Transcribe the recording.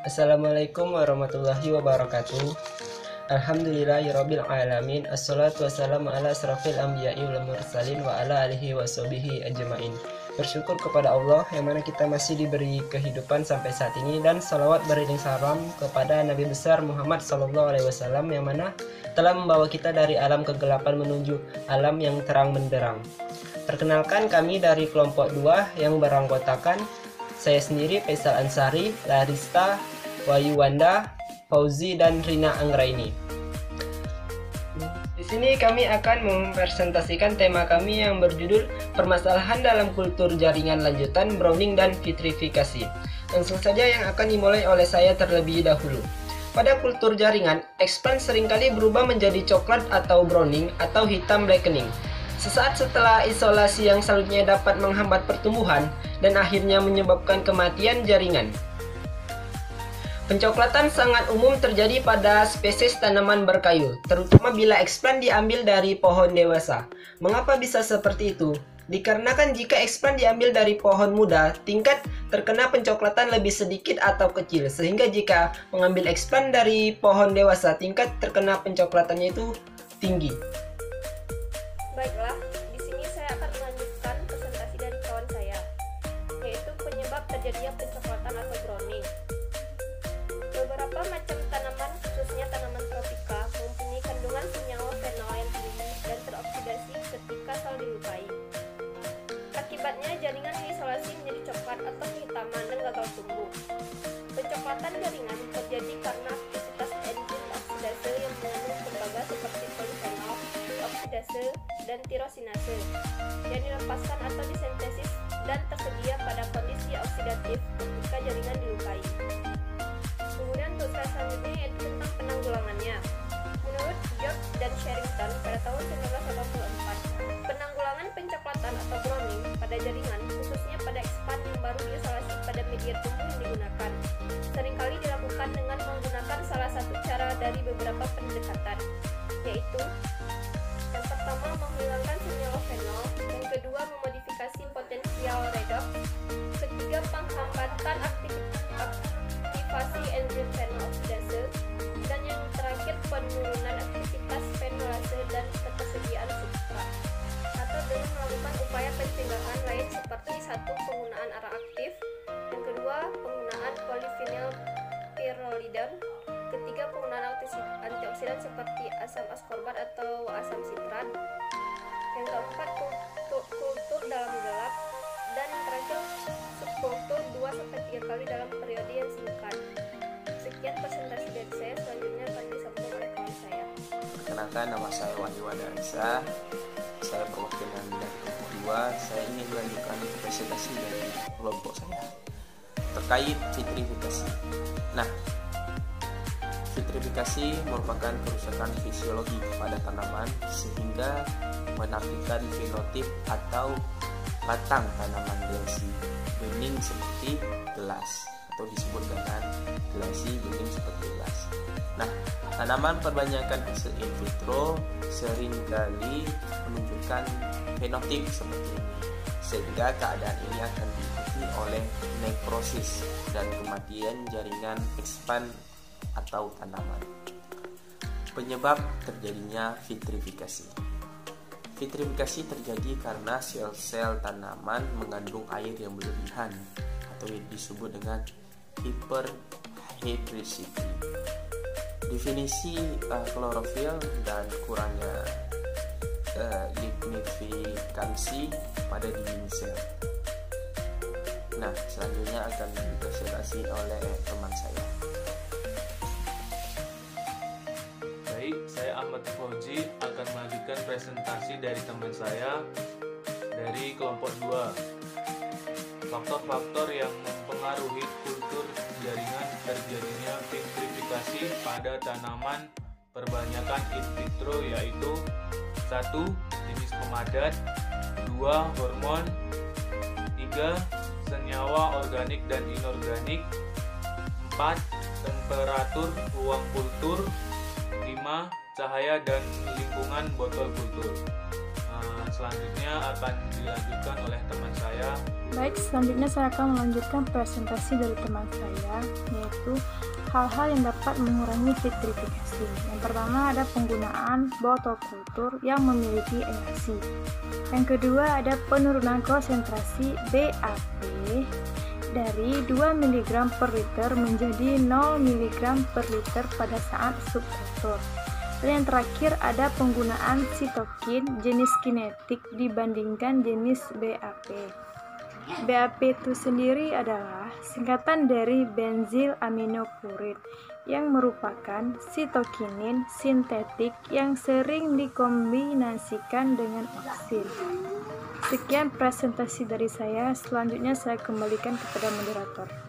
Assalamualaikum warahmatullahi wabarakatuh. Alhamdulillahirabbil alamin. Assalatu wassalamu ala asrofil anbiya'i wal mursalin wa ala alihi washabihi ajmain. Bersyukur kepada Allah yang mana kita masih diberi kehidupan sampai saat ini, dan salawat beriring salam kepada Nabi besar Muhammad SAW yang mana telah membawa kita dari alam kegelapan menuju alam yang terang benderang. Perkenalkan, kami dari kelompok 2 yang beranggotakan saya sendiri, Faisal Ansari, Larista, Wahyu Wanda, Fauzi, dan Rina Anggraini. Di sini kami akan mempresentasikan tema kami yang berjudul Permasalahan dalam Kultur Jaringan Lanjutan Browning dan Vitrifikasi. Langsung saja yang akan dimulai oleh saya terlebih dahulu. Pada kultur jaringan, expand seringkali berubah menjadi coklat atau browning atau hitam blackening. Sesaat setelah isolasi yang selanjutnya dapat menghambat pertumbuhan dan akhirnya menyebabkan kematian jaringan. Pencoklatan sangat umum terjadi pada spesies tanaman berkayu, terutama bila explant diambil dari pohon dewasa. Mengapa bisa seperti itu? Dikarenakan jika explant diambil dari pohon muda, tingkat terkena pencoklatan lebih sedikit atau kecil, sehingga jika mengambil explant dari pohon dewasa, tingkat terkena pencoklatannya itu tinggi. Baiklah, di sini saya akan melanjutkan presentasi dari kawan saya, yaitu penyebab terjadinya pencoklatan atau browning. Beberapa macam tanaman, khususnya tanaman tropika, mempunyai kandungan senyawa fenol yang tinggi dan teroksidasi ketika sel dilukai. Akibatnya, jaringan diisolasi menjadi coklat atau kehitaman dan gagal tumbuh. Pencoklatan jaringan terjadi karena aktivitas enzim oksidase yang mengandung tembaga seperti polifenol, oksidase, dan tirosinase yang dilepaskan atau disintesis dan tersedia pada kondisi oksidatif ketika jaringan dilukai. Kemudian untuk slide selanjutnya yaitu tentang penanggulangannya. Menurut George dan Sherrington pada tahun 1984, penanggulangan pencoklatan atau browning pada jaringan, khususnya pada expand yang baru diisolasi pada media tumbuh yang digunakan, seringkali dilakukan dengan menggunakan salah satu cara dari beberapa pendekatan, yaitu yang pertama, menghilangkan senyawa fenol. Yang kedua, memodifikasi potensial redox. Ketiga, penghambatan aktivasi enzim fenol oksidase. Dan yang terakhir, penurunan aktivitas fenolase dan ketersediaan substrat. Atau dengan melakukan upaya pencegahan lain seperti satu, penggunaan arang aktif. Yang kedua, penggunaan polyphenol pyrrolidin. Ketiga, penggunaan antioksidan seperti asam askorbat atau asam sitrat. Yang keempat, kultur dalam gelap. Dan yang terakhir, subkultur 2-3 kali dalam periode yang singkat. Sekian presentasi dari saya, selanjutnya akan disambung oleh kawan saya. Perkenalkan, nama saya Wahyu Wanda. Saya perwakilan dari kelompok 2. Saya ingin melanjutkan presentasi dari kelompok saya terkait vitrifikasi. Nah, vitrifikasi merupakan kerusakan fisiologi pada tanaman sehingga menampilkan fenotip atau batang tanaman glasi bening seperti gelas atau disebut dengan glasi bening seperti gelas. Nah, tanaman perbanyakan hasil in vitro seringkali menunjukkan fenotip seperti ini, sehingga keadaan ini akan diikuti oleh nekrosis dan kematian jaringan expand atau tanaman. Penyebab terjadinya vitrifikasi. Vitrifikasi terjadi karena sel-sel tanaman mengandung air yang berlebihan atau disebut dengan hyperhidricity. Definisi klorofil dan kurangnya lignifikasi pada dinding sel. Nah, selanjutnya akan dipresentasi oleh teman saya. Saya Ahmad Fauzi akan melanjutkan presentasi dari teman saya dari kelompok 2. Faktor-faktor yang mempengaruhi kultur jaringan terjadinya vitrifikasi pada tanaman perbanyakan in vitro yaitu 1. Jenis pemadat, 2. Hormon, 3. Senyawa organik dan inorganik, 4. Temperatur ruang kultur, 5. Cahaya dan lingkungan botol kultur. Selanjutnya akan dilanjutkan oleh teman saya. Baik, selanjutnya saya akan melanjutkan presentasi dari teman saya, yaitu hal-hal yang dapat mengurangi vitrifikasi. Yang pertama ada penggunaan botol kultur yang memiliki energi. Yang kedua ada penurunan konsentrasi BAP dari 2 mg per liter menjadi 0 mg per liter pada saat subkultur. Dan yang terakhir ada penggunaan sitokin jenis kinetik dibandingkan jenis BAP. BAP itu sendiri adalah singkatan dari benzil aminopurin yang merupakan sitokinin sintetik yang sering dikombinasikan dengan oksin. Sekian presentasi dari saya, selanjutnya saya kembalikan kepada moderator.